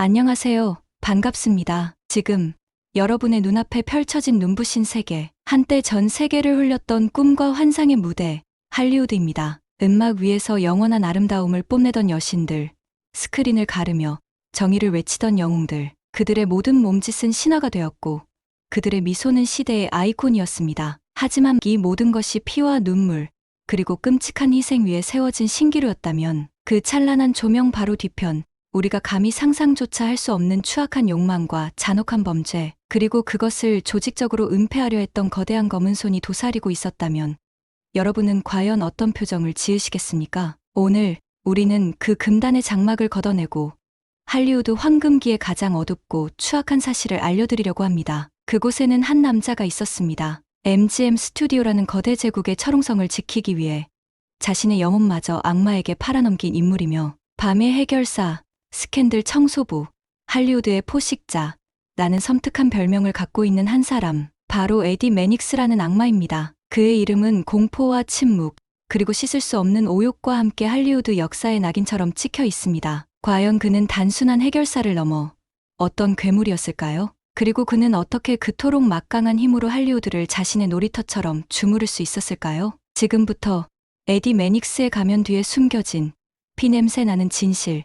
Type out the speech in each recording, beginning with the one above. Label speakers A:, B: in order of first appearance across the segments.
A: 안녕하세요. 반갑습니다. 지금 여러분의 눈앞에 펼쳐진 눈부신 세계, 한때 전 세계를 흘렸던 꿈과 환상의 무대, 할리우드입니다. 음악 위에서 영원한 아름다움을 뽐내던 여신들, 스크린을 가르며 정의를 외치던 영웅들, 그들의 모든 몸짓은 신화가 되었고 그들의 미소는 시대의 아이콘이었습니다. 하지만 이 모든 것이 피와 눈물, 그리고 끔찍한 희생 위에 세워진 신기루였다면 그 찬란한 조명 바로 뒤편, 우리가 감히 상상조차 할 수 없는 추악한 욕망과 잔혹한 범죄, 그리고 그것을 조직적으로 은폐하려 했던 거대한 검은 손이 도사리고 있었다면 여러분은 과연 어떤 표정을 지으시겠습니까? 오늘 우리는 그 금단의 장막을 걷어내고 할리우드 황금기의 가장 어둡고 추악한 사실을 알려드리려고 합니다. 그곳에는 한 남자가 있었습니다. MGM 스튜디오라는 거대 제국의 철옹성을 지키기 위해 자신의 영혼마저 악마에게 팔아넘긴 인물이며 밤의 해결사, 스캔들 청소부, 할리우드의 포식자, 라는 섬뜩한 별명을 갖고 있는 한 사람, 바로 에디 매닉스라는 악마입니다. 그의 이름은 공포와 침묵, 그리고 씻을 수 없는 오욕과 함께 할리우드 역사의 낙인처럼 찍혀 있습니다. 과연 그는 단순한 해결사를 넘어 어떤 괴물이었을까요? 그리고 그는 어떻게 그토록 막강한 힘으로 할리우드를 자신의 놀이터처럼 주무를 수 있었을까요? 지금부터 에디 매닉스의 가면 뒤에 숨겨진 피냄새 나는 진실,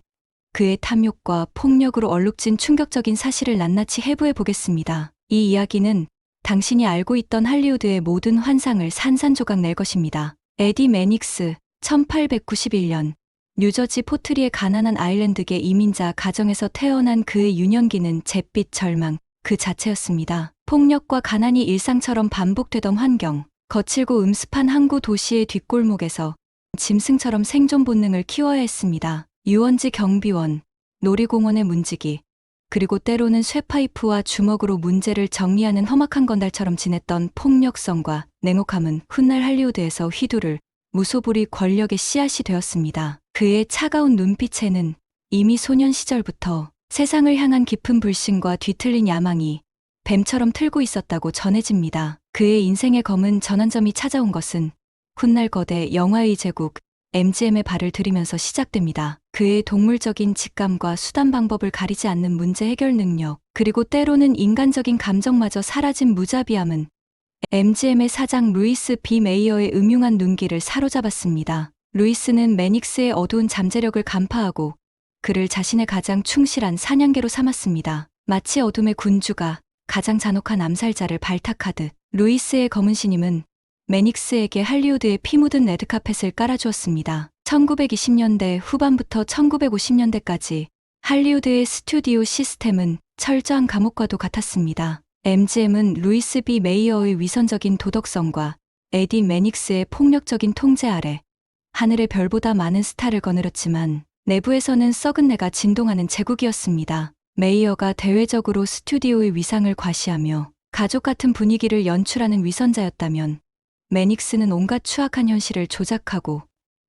A: 그의 탐욕과 폭력으로 얼룩진 충격적인 사실을 낱낱이 해부해 보겠습니다. 이 이야기는 당신이 알고 있던 할리우드의 모든 환상을 산산조각 낼 것입니다. 에디 매닉스, 1891년 뉴저지 포트리의 가난한 아일랜드계 이민자 가정에서 태어난 그의 유년기는 잿빛 절망 그 자체였습니다. 폭력과 가난이 일상처럼 반복되던 환경, 거칠고 음습한 항구 도시의 뒷골목에서 짐승처럼 생존 본능을 키워야 했습니다. 유원지 경비원, 놀이공원의 문지기, 그리고 때로는 쇠파이프와 주먹으로 문제를 정리하는 험악한 건달처럼 지냈던 폭력성과 냉혹함은 훗날 할리우드에서 휘두를 무소불위 권력의 씨앗이 되었습니다. 그의 차가운 눈빛에는 이미 소년 시절부터 세상을 향한 깊은 불신과 뒤틀린 야망이 뱀처럼 틀고 있었다고 전해집니다. 그의 인생의 검은 전환점이 찾아온 것은 훗날 거대 영화의 제국 MGM에 발을 들이면서 시작됩니다. 그의 동물적인 직감과 수단 방법을 가리지 않는 문제 해결 능력, 그리고 때로는 인간적인 감정마저 사라진 무자비함은 MGM의 사장 루이스 B. 메이어의 음흉한 눈길을 사로잡았습니다. 루이스는 매닉스의 어두운 잠재력을 간파하고 그를 자신의 가장 충실한 사냥개로 삼았습니다. 마치 어둠의 군주가 가장 잔혹한 암살자를 발탁하듯 루이스의 검은 신임은 매닉스에게 할리우드의 피 묻은 레드카펫을 깔아주었습니다. 1920년대 후반부터 1950년대까지 할리우드의 스튜디오 시스템은 철저한 감옥과도 같았습니다. MGM은 루이스 B. 메이어의 위선적인 도덕성과 에디 매닉스의 폭력적인 통제 아래 하늘의 별보다 많은 스타를 거느렸지만 내부에서는 썩은 내가 진동하는 제국이었습니다. 메이어가 대외적으로 스튜디오의 위상을 과시하며 가족 같은 분위기를 연출하는 위선자였다면 매닉스는 온갖 추악한 현실을 조작하고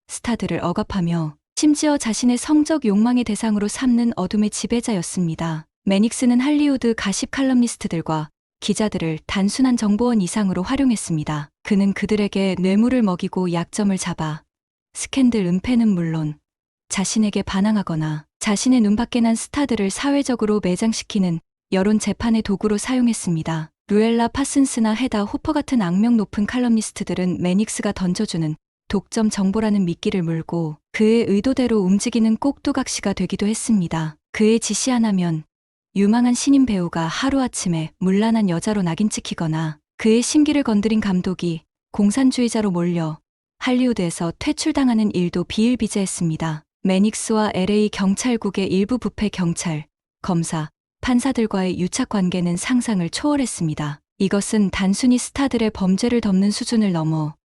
A: 스타들을 억압하며 심지어 자신의 성적 욕망의 대상으로 삼는 어둠의 지배자였습니다. 매닉스는 할리우드 가십 칼럼니스트들과 기자들을 단순한 정보원 이상으로 활용했습니다. 그는 그들에게 뇌물을 먹이고 약점을 잡아 스캔들 은폐는 물론 자신에게 반항하거나 자신의 눈밖에 난 스타들을 사회적으로 매장시키는 여론 재판의 도구로 사용했습니다. 루엘라 파슨스나 헤다 호퍼 같은 악명 높은 칼럼니스트들은 매닉스가 던져주는 독점 정보라는 미끼를 물고 그의 의도대로 움직이는 꼭두각시가 되기도 했습니다. 그의 지시 하나면 유망한 신인 배우가 하루아침에 문란한 여자로 낙인 찍히거나 그의 심기를 건드린 감독이 공산주의자로 몰려 할리우드에서 퇴출당하는 일도 비일비재했습니다. 매닉스와 LA 경찰국의 일부 부패 경찰, 검사, 판사들과의 유착 관계는 상상을 초월했습니다. 이것은 단순히 스타들의 범죄를 덮는 수준을 넘어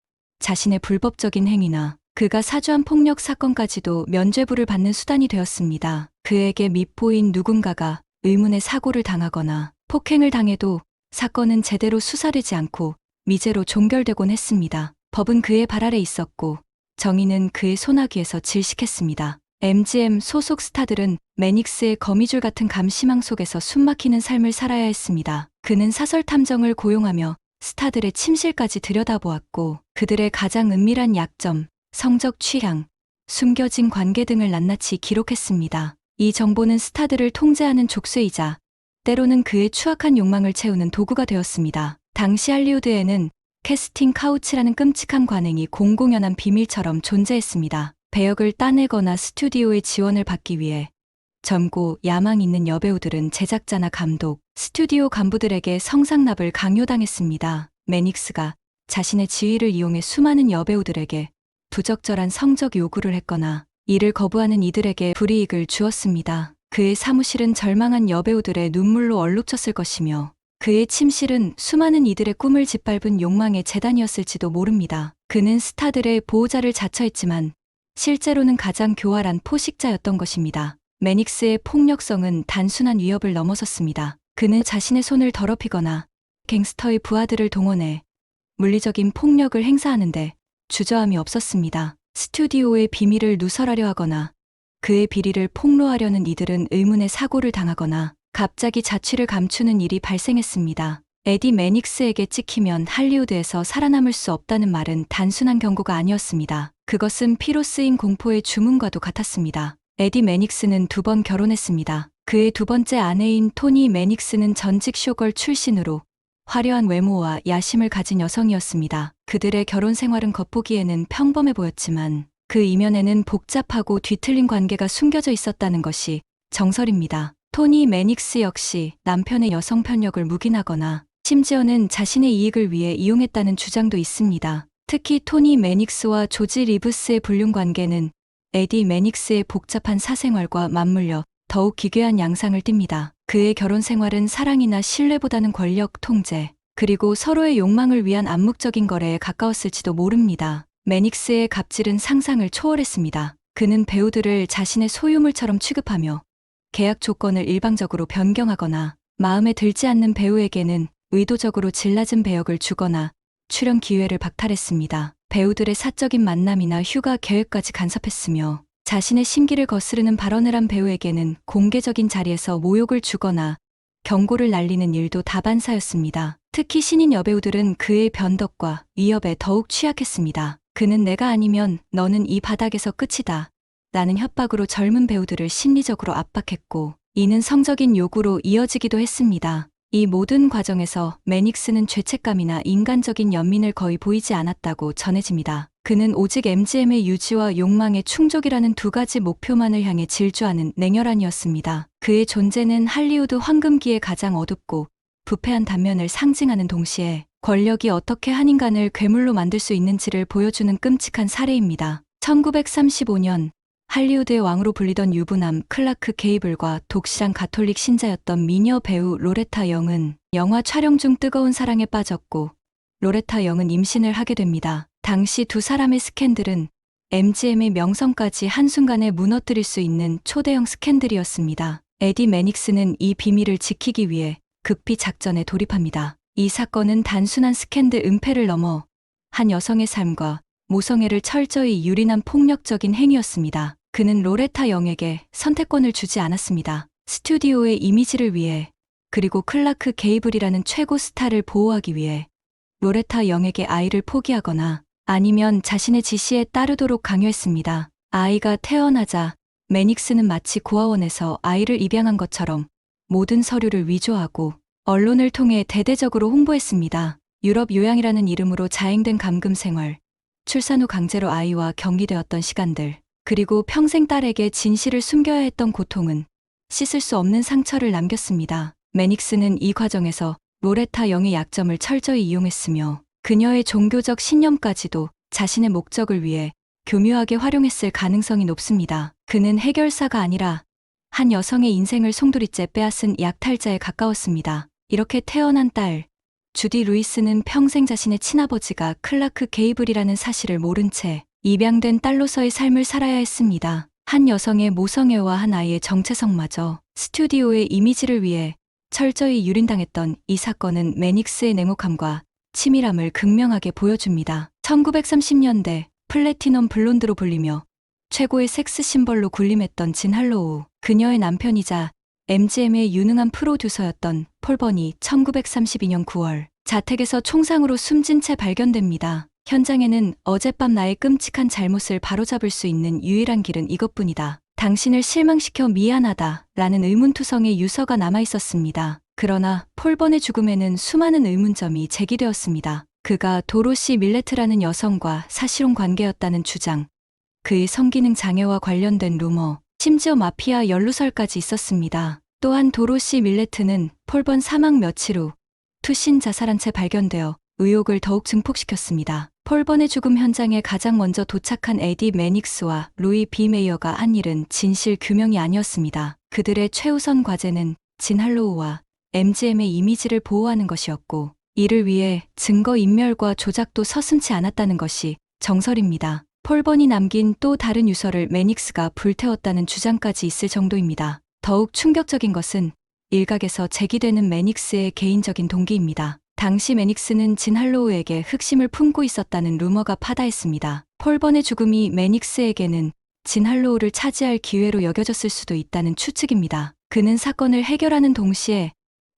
A: 자신의 불법적인 행위나 그가 사주한 폭력 사건까지도 면죄부를 받는 수단이 되었습니다. 그에게 밉보인 누군가가 의문의 사고를 당하거나 폭행을 당해도 사건은 제대로 수사되지 않고 미제로 종결되곤 했습니다. 법은 그의 발 아래 있었고 정의는 그의 손아귀에서 질식했습니다. MGM 소속 스타들은 매닉스의 거미줄 같은 감시망 속에서 숨막히는 삶을 살아야 했습니다. 그는 사설 탐정을 고용하며 스타들의 침실까지 들여다보았고 그들의 가장 은밀한 약점, 성적 취향, 숨겨진 관계 등을 낱낱이 기록했습니다. 이 정보는 스타들을 통제하는 족쇄이자 때로는 그의 추악한 욕망을 채우는 도구가 되었습니다. 당시 할리우드에는 캐스팅 카우치라는 끔찍한 관행이 공공연한 비밀처럼 존재했습니다. 배역을 따내거나 스튜디오의 지원을 받기 위해 젊고 야망 있는 여배우들은 제작자나 감독, 스튜디오 간부들에게 성상납을 강요당했습니다. 매닉스가 자신의 지위를 이용해 수많은 여배우들에게 부적절한 성적 요구를 했거나 이를 거부하는 이들에게 불이익을 주었습니다. 그의 사무실은 절망한 여배우들의 눈물로 얼룩졌을 것이며 그의 침실은 수많은 이들의 꿈을 짓밟은 욕망의 재단이었을지도 모릅니다. 그는 스타들의 보호자를 자처했지만 실제로는 가장 교활한 포식자였던 것입니다. 매닉스의 폭력성은 단순한 위협을 넘어섰습니다. 그는 자신의 손을 더럽히거나 갱스터의 부하들을 동원해 물리적인 폭력을 행사하는데 주저함이 없었습니다. 스튜디오의 비밀을 누설하려 하거나 그의 비리를 폭로하려는 이들은 의문의 사고를 당하거나 갑자기 자취를 감추는 일이 발생했습니다. 에디 매닉스에게 찍히면 할리우드에서 살아남을 수 없다는 말은 단순한 경고가 아니었습니다. 그것은 피로 쓰인 공포의 주문과도 같았습니다. 에디 매닉스는 2번 결혼했습니다. 그의 2번째 아내인 토니 매닉스는 전직 쇼걸 출신으로 화려한 외모와 야심을 가진 여성이었습니다. 그들의 결혼 생활은 겉보기에는 평범해 보였지만 그 이면에는 복잡하고 뒤틀린 관계가 숨겨져 있었다는 것이 정설입니다. 토니 매닉스 역시 남편의 여성 편력을 묵인하거나 심지어는 자신의 이익을 위해 이용했다는 주장도 있습니다. 특히 토니 매닉스와 조지 리브스의 불륜 관계는 에디 매닉스의 복잡한 사생활과 맞물려 더욱 기괴한 양상을 띱니다. 그의 결혼 생활은 사랑이나 신뢰보다는 권력, 통제, 그리고 서로의 욕망을 위한 암묵적인 거래에 가까웠을지도 모릅니다. 매닉스의 갑질은 상상을 초월했습니다. 그는 배우들을 자신의 소유물처럼 취급하며 계약 조건을 일방적으로 변경하거나 마음에 들지 않는 배우에게는 의도적으로 질낮은 배역을 주거나 출연 기회를 박탈했습니다. 배우들의 사적인 만남이나 휴가 계획까지 간섭했으며 자신의 심기를 거스르는 발언을 한 배우에게는 공개적인 자리에서 모욕을 주거나 경고를 날리는 일도 다반사였습니다. 특히 신인 여배우들은 그의 변덕과 위협에 더욱 취약했습니다. 그는 내가 아니면 너는 이 바닥에서 끝이다 라는 협박으로 젊은 배우들을 심리적으로 압박했고 이는 성적인 요구로 이어지기도 했습니다. 이 모든 과정에서 매닉스는 죄책감이나 인간적인 연민을 거의 보이지 않았다고 전해집니다. 그는 오직 MGM의 유지와 욕망의 충족이라는 2가지 목표만을 향해 질주하는 냉혈한이었습니다. 그의 존재는 할리우드 황금기의 가장 어둡고 부패한 단면을 상징하는 동시에 권력이 어떻게 한 인간을 괴물로 만들 수 있는지를 보여주는 끔찍한 사례입니다. 1935년 할리우드의 왕으로 불리던 유부남 클라크 게이블과 독실한 가톨릭 신자였던 미녀 배우 로레타 영은 영화 촬영 중 뜨거운 사랑에 빠졌고 로레타 영은 임신을 하게 됩니다. 당시 2 사람의 스캔들은 MGM의 명성까지 한순간에 무너뜨릴 수 있는 초대형 스캔들이었습니다. 에디 매닉스는 이 비밀을 지키기 위해 급히 작전에 돌입합니다. 이 사건은 단순한 스캔들 은폐를 넘어 한 여성의 삶과 모성애를 철저히 유린한 폭력적인 행위였습니다. 그는 로레타 영에게 선택권을 주지 않았습니다. 스튜디오의 이미지를 위해 그리고 클라크 게이블이라는 최고 스타를 보호하기 위해 로레타 영에게 아이를 포기하거나 아니면 자신의 지시에 따르도록 강요했습니다. 아이가 태어나자 매닉스는 마치 고아원에서 아이를 입양한 것처럼 모든 서류를 위조하고 언론을 통해 대대적으로 홍보했습니다. 유럽 요양이라는 이름으로 자행된 감금 생활, 출산 후 강제로 아이와 격리되었던 시간들, 그리고 평생 딸에게 진실을 숨겨야 했던 고통은 씻을 수 없는 상처를 남겼습니다. 매닉스는 이 과정에서 로레타 영의 약점을 철저히 이용했으며 그녀의 종교적 신념까지도 자신의 목적을 위해 교묘하게 활용했을 가능성이 높습니다. 그는 해결사가 아니라 한 여성의 인생을 송두리째 빼앗은 약탈자에 가까웠습니다. 이렇게 태어난 딸, 주디 루이스는 평생 자신의 친아버지가 클라크 게이블이라는 사실을 모른 채 입양된 딸로서의 삶을 살아야 했습니다. 한 여성의 모성애와 한 아이의 정체성마저 스튜디오의 이미지를 위해 철저히 유린당했던 이 사건은 매닉스의 냉혹함과 치밀함을 극명하게 보여줍니다. 1930년대 플래티넘 블론드로 불리며 최고의 섹스 심벌로 군림했던 진 할로우, 그녀의 남편이자 MGM의 유능한 프로듀서였던 폴 버니 1932년 9월 자택에서 총상으로 숨진 채 발견됩니다. 현장에는 어젯밤 나의 끔찍한 잘못을 바로잡을 수 있는 유일한 길은 이것뿐이다. 당신을 실망시켜 미안하다 라는 의문투성의 유서가 남아 있었습니다. 그러나 폴번의 죽음에는 수많은 의문점이 제기되었습니다. 그가 도로시 밀레트라는 여성과 사실혼 관계였다는 주장, 그의 성기능 장애와 관련된 루머, 심지어 마피아 연루설까지 있었습니다. 또한 도로시 밀레트는 폴번 사망 며칠 후 투신 자살한 채 발견되어 의혹을 더욱 증폭시켰습니다. 폴번의 죽음 현장에 가장 먼저 도착한 에디 매닉스와 루이 비 메이어가 한 일은 진실 규명이 아니었습니다. 그들의 최우선 과제는 진 할로우와 MGM의 이미지를 보호하는 것이었고, 이를 위해 증거 인멸과 조작도 서슴지 않았다는 것이 정설입니다. 폴번이 남긴 또 다른 유서를 매닉스가 불태웠다는 주장까지 있을 정도입니다. 더욱 충격적인 것은 일각에서 제기되는 매닉스의 개인적인 동기입니다. 당시 매닉스는 진 할로우에게 흑심을 품고 있었다는 루머가 파다했습니다. 폴번의 죽음이 매닉스에게는 진 할로우를 차지할 기회로 여겨졌을 수도 있다는 추측입니다. 그는 사건을 해결하는 동시에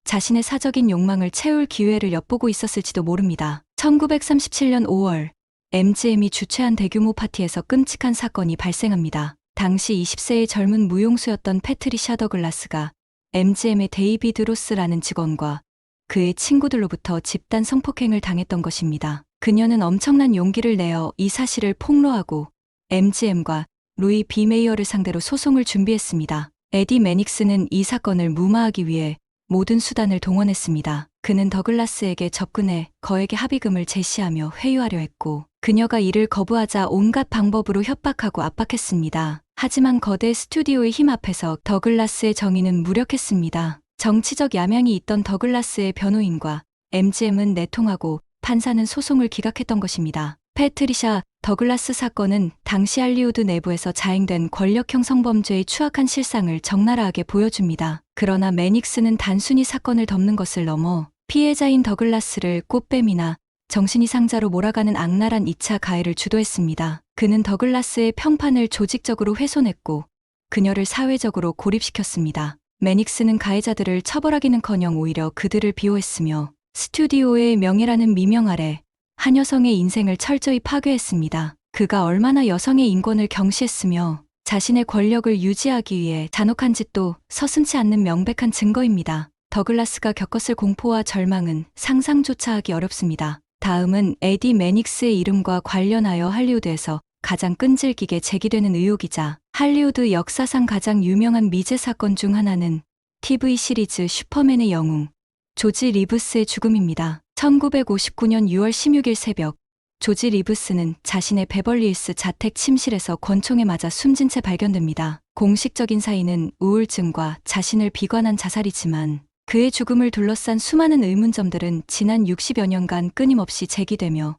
A: 자신의 사적인 욕망을 채울 기회를 엿보고 있었을지도 모릅니다. 1937년 5월 MGM이 주최한 대규모 파티에서 끔찍한 사건이 발생합니다. 당시 20세의 젊은 무용수였던 패트리샤 더글라스가 MGM의 데이비드 로스라는 직원과 그의 친구들로부터 집단 성폭행을 당했던 것입니다. 그녀는 엄청난 용기를 내어 이 사실을 폭로하고 MGM과 루이 비 메이어를 상대로 소송을 준비했습니다. 에디 매닉스는 이 사건을 무마하기 위해 모든 수단을 동원했습니다. 그는 더글라스에게 접근해 거액의 합의금을 제시하며 회유하려 했고, 그녀가 이를 거부하자 온갖 방법으로 협박하고 압박했습니다. 하지만 거대 스튜디오의 힘 앞에서 더글라스의 정의는 무력했습니다. 정치적 야망이 있던 더글라스의 변호인과 MGM은 내통하고 판사는 소송을 기각했던 것입니다. 패트리샤 더글라스 사건은 당시 할리우드 내부에서 자행된 권력형 성범죄의 추악한 실상을 적나라하게 보여줍니다. 그러나 매닉스는 단순히 사건을 덮는 것을 넘어 피해자인 더글라스를 꽃뱀이나 정신이상자로 몰아가는 악랄한 2차 가해를 주도했습니다. 그는 더글라스의 평판을 조직적으로 훼손했고 그녀를 사회적으로 고립시켰습니다. 매닉스는 가해자들을 처벌하기는커녕 오히려 그들을 비호했으며 스튜디오의 명예라는 미명 아래 한 여성의 인생을 철저히 파괴했습니다. 그가 얼마나 여성의 인권을 경시했으며 자신의 권력을 유지하기 위해 잔혹한 짓도 서슴지 않는 명백한 증거입니다. 더글라스가 겪었을 공포와 절망은 상상조차 하기 어렵습니다. 다음은 에디 매닉스의 이름과 관련하여 할리우드에서 가장 끈질기게 제기되는 의혹이자 할리우드 역사상 가장 유명한 미제 사건 중 하나는 TV 시리즈 슈퍼맨의 영웅 조지 리브스의 죽음입니다. 1959년 6월 16일 새벽, 조지 리브스는 자신의 베벌리힐스 자택 침실에서 권총에 맞아 숨진 채 발견됩니다. 공식적인 사인은 우울증과 자신을 비관한 자살이지만 그의 죽음을 둘러싼 수많은 의문점들은 지난 60여 년간 끊임없이 제기되며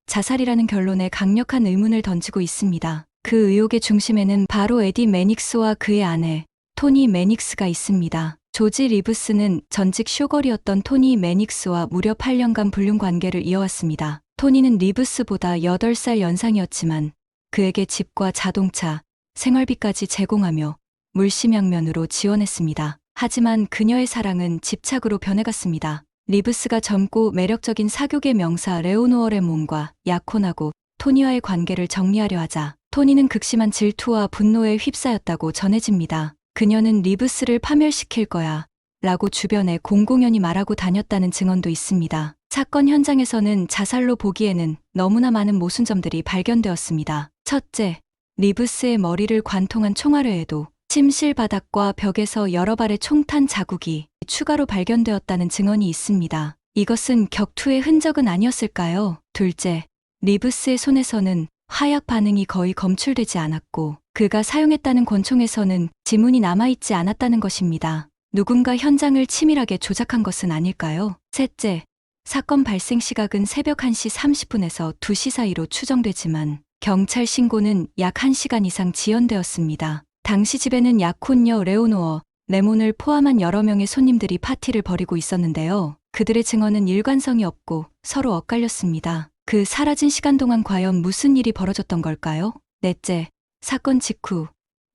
A: 자살이라는 결론에 강력한 의문을 던지고 있습니다. 그 의혹의 중심에는 바로 에디 매닉스와 그의 아내 토니 매닉스가 있습니다. 조지 리브스는 전직 쇼걸이었던 토니 매닉스와 무려 8년간 불륜 관계를 이어왔습니다. 토니는 리브스보다 8살 연상이었지만 그에게 집과 자동차, 생활비까지 제공하며 물심양면으로 지원했습니다. 하지만 그녀의 사랑은 집착으로 변해갔습니다. 리브스가 젊고 매력적인 사교계 명사 레오노어 레몬과 약혼하고 토니와의 관계를 정리하려 하자 토니는 극심한 질투와 분노에 휩싸였다고 전해집니다. 그녀는 리브스를 파멸시킬 거야 라고 주변에 공공연히 말하고 다녔다는 증언도 있습니다. 사건 현장에서는 자살로 보기에는 너무나 많은 모순점들이 발견되었습니다. 첫째, 리브스의 머리를 관통한 총알외에도 침실 바닥과 벽에서 여러 발의 총탄 자국이 추가로 발견되었다는 증언이 있습니다. 이것은 격투의 흔적은 아니었을까요? 둘째, 리브스의 손에서는 화약 반응이 거의 검출되지 않았고 그가 사용했다는 권총에서는 지문이 남아있지 않았다는 것입니다. 누군가 현장을 치밀하게 조작한 것은 아닐까요? 셋째, 사건 발생 시각은 새벽 1시 30분에서 2시 사이로 추정되지만 경찰 신고는 약 1시간 이상 지연되었습니다. 당시 집에는 약혼녀 레오노어, 레몬을 포함한 여러 명의 손님들이 파티를 벌이고 있었는데요. 그들의 증언은 일관성이 없고 서로 엇갈렸습니다. 그 사라진 시간 동안 과연 무슨 일이 벌어졌던 걸까요? 넷째, 사건 직후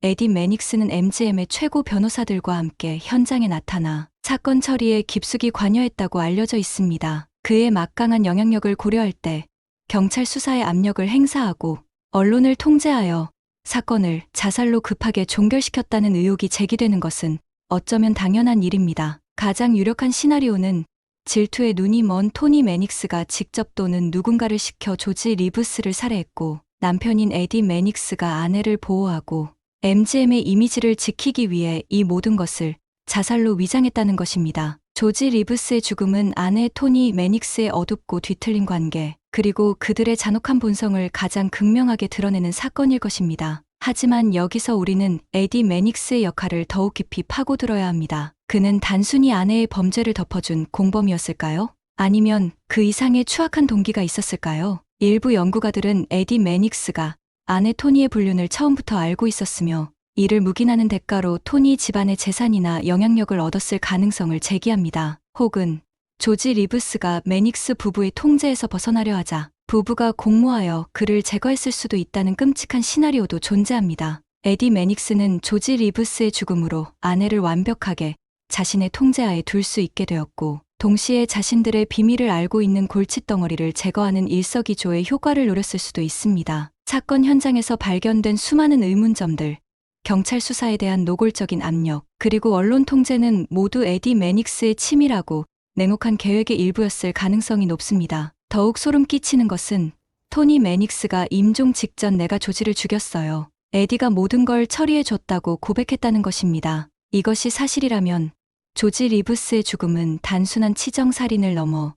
A: 에디 매닉스는 MGM의 최고 변호사들과 함께 현장에 나타나 사건 처리에 깊숙이 관여했다고 알려져 있습니다. 그의 막강한 영향력을 고려할 때 경찰 수사에 압력을 행사하고 언론을 통제하여 사건을 자살로 급하게 종결시켰다는 의혹이 제기되는 것은 어쩌면 당연한 일입니다. 가장 유력한 시나리오는 질투에 눈이 먼 토니 매닉스가 직접 또는 누군가를 시켜 조지 리브스를 살해했고 남편인 에디 매닉스가 아내를 보호하고 MGM의 이미지를 지키기 위해 이 모든 것을 자살로 위장했다는 것입니다. 조지 리브스의 죽음은 아내 토니 매닉스의 어둡고 뒤틀린 관계, 그리고 그들의 잔혹한 본성을 가장 극명하게 드러내는 사건일 것입니다. 하지만 여기서 우리는 에디 매닉스의 역할을 더욱 깊이 파고들어야 합니다. 그는 단순히 아내의 범죄를 덮어준 공범이었을까요? 아니면 그 이상의 추악한 동기가 있었을까요? 일부 연구가들은 에디 매닉스가 아내 토니의 불륜을 처음부터 알고 있었으며 이를 묵인하는 대가로 토니 집안의 재산이나 영향력을 얻었을 가능성을 제기합니다. 혹은 조지 리브스가 매닉스 부부의 통제에서 벗어나려 하자 부부가 공모하여 그를 제거했을 수도 있다는 끔찍한 시나리오도 존재합니다. 에디 매닉스는 조지 리브스의 죽음으로 아내를 완벽하게 자신의 통제하에 둘 수 있게 되었고 동시에 자신들의 비밀을 알고 있는 골칫덩어리를 제거하는 일석이조의 효과를 노렸을 수도 있습니다. 사건 현장에서 발견된 수많은 의문점들, 경찰 수사에 대한 노골적인 압력, 그리고 언론 통제는 모두 에디 매닉스의 치밀하고 냉혹한 계획의 일부였을 가능성이 높습니다. 더욱 소름 끼치는 것은 토니 매닉스가 임종 직전 내가 조지를 죽였어요. 에디가 모든 걸 처리해줬다고 고백했다는 것입니다. 이것이 사실이라면 조지 리브스의 죽음은 단순한 치정살인을 넘어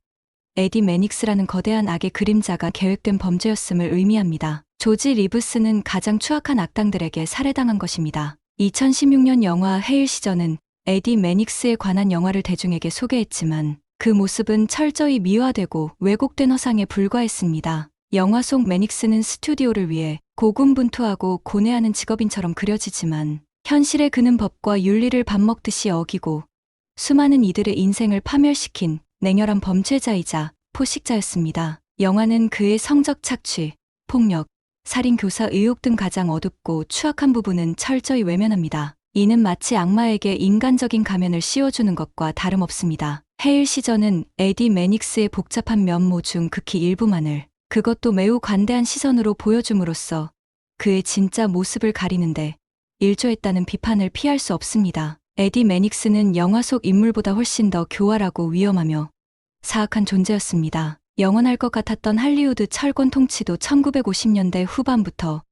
A: 에디 매닉스라는 거대한 악의 그림자가 계획된 범죄였음을 의미합니다. 조지 리브스는 가장 추악한 악당들에게 살해당한 것입니다. 2016년 영화 헤일 시저는 에디 매닉스에 관한 영화를 대중에게 소개했지만 그 모습은 철저히 미화되고 왜곡된 허상에 불과했습니다. 영화 속 매닉스는 스튜디오를 위해 고군분투하고 고뇌하는 직업인처럼 그려지지만 현실의 그는 법과 윤리를 밥 먹듯이 어기고 수많은 이들의 인생을 파멸시킨 냉혈한 범죄자이자 포식자였습니다. 영화는 그의 성적 착취, 폭력, 살인 교사 의혹 등 가장 어둡고 추악한 부분은 철저히 외면합니다. 이는 마치 악마에게 인간적인 가면을 씌워주는 것과 다름없습니다. 헤일 시저는 에디 매닉스의 복잡한 면모 중 극히 일부만을, 그것도 매우 관대한 시선으로 보여줌으로써 그의 진짜 모습을 가리는데 일조했다는 비판을 피할 수 없습니다. 에디 매닉스는 영화 속 인물보다 훨씬 더 교활하고 위험하며 사악한 존재였습니다. 영원할 것 같았던 할리우드 철권 통치도 1950년대 후반부터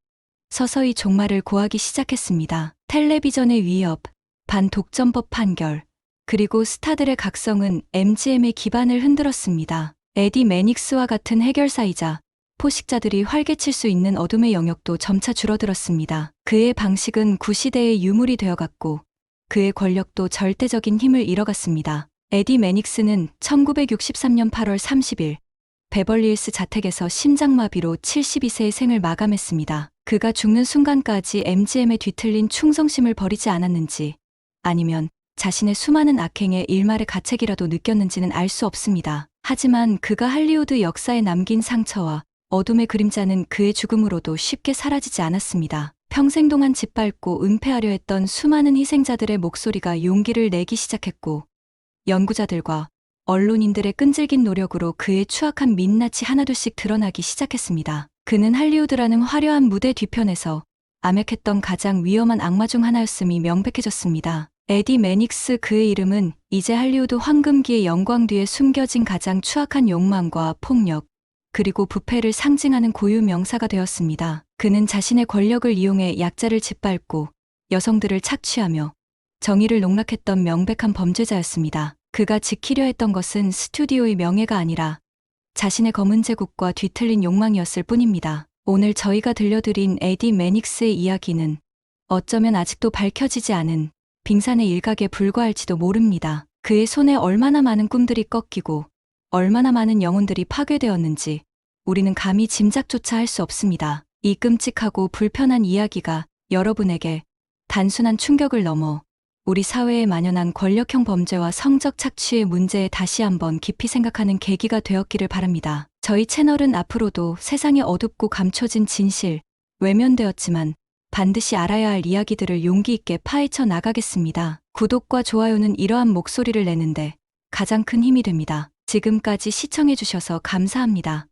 A: 서서히 종말을 고하기 시작했습니다. 텔레비전의 위협, 반독점법 판결, 그리고 스타들의 각성은 MGM의 기반을 흔들었습니다. 에디 매닉스와 같은 해결사이자 포식자들이 활개칠 수 있는 어둠의 영역도 점차 줄어들었습니다. 그의 방식은 구시대의 유물이 되어갔고 그의 권력도 절대적인 힘을 잃어갔습니다. 에디 매닉스는 1963년 8월 30일 베벌리힐스 자택에서 심장마비로 72세의 생을 마감했습니다. 그가 죽는 순간까지 MGM에 뒤틀린 충성심을 버리지 않았는지 아니면 자신의 수많은 악행의 일말의 가책이라도 느꼈는지는 알 수 없습니다. 하지만 그가 할리우드 역사에 남긴 상처와 어둠의 그림자는 그의 죽음으로도 쉽게 사라지지 않았습니다. 평생 동안 짓밟고 은폐하려 했던 수많은 희생자들의 목소리가 용기를 내기 시작했고 연구자들과 언론인들의 끈질긴 노력으로 그의 추악한 민낯이 하나둘씩 드러나기 시작했습니다. 그는 할리우드라는 화려한 무대 뒤편에서 암약했던 가장 위험한 악마 중 하나였음이 명백해졌습니다. 에디 매닉스, 그의 이름은 이제 할리우드 황금기의 영광 뒤에 숨겨진 가장 추악한 욕망과 폭력, 그리고 부패를 상징하는 고유 명사가 되었습니다. 그는 자신의 권력을 이용해 약자를 짓밟고 여성들을 착취하며 정의를 농락했던 명백한 범죄자였습니다. 그가 지키려 했던 것은 스튜디오의 명예가 아니라 자신의 검은 제국과 뒤틀린 욕망이었을 뿐입니다. 오늘 저희가 들려드린 에디 매닉스의 이야기는 어쩌면 아직도 밝혀지지 않은 빙산의 일각에 불과할지도 모릅니다. 그의 손에 얼마나 많은 꿈들이 꺾이고 얼마나 많은 영혼들이 파괴되었는지 우리는 감히 짐작조차 할 수 없습니다. 이 끔찍하고 불편한 이야기가 여러분에게 단순한 충격을 넘어 우리 사회에 만연한 권력형 범죄와 성적 착취의 문제에 다시 한번 깊이 생각하는 계기가 되었기를 바랍니다. 저희 채널은 앞으로도 세상의 어둡고 감춰진 진실, 외면되었지만 반드시 알아야 할 이야기들을 용기 있게 파헤쳐 나가겠습니다. 구독과 좋아요는 이러한 목소리를 내는데 가장 큰 힘이 됩니다. 지금까지 시청해주셔서 감사합니다.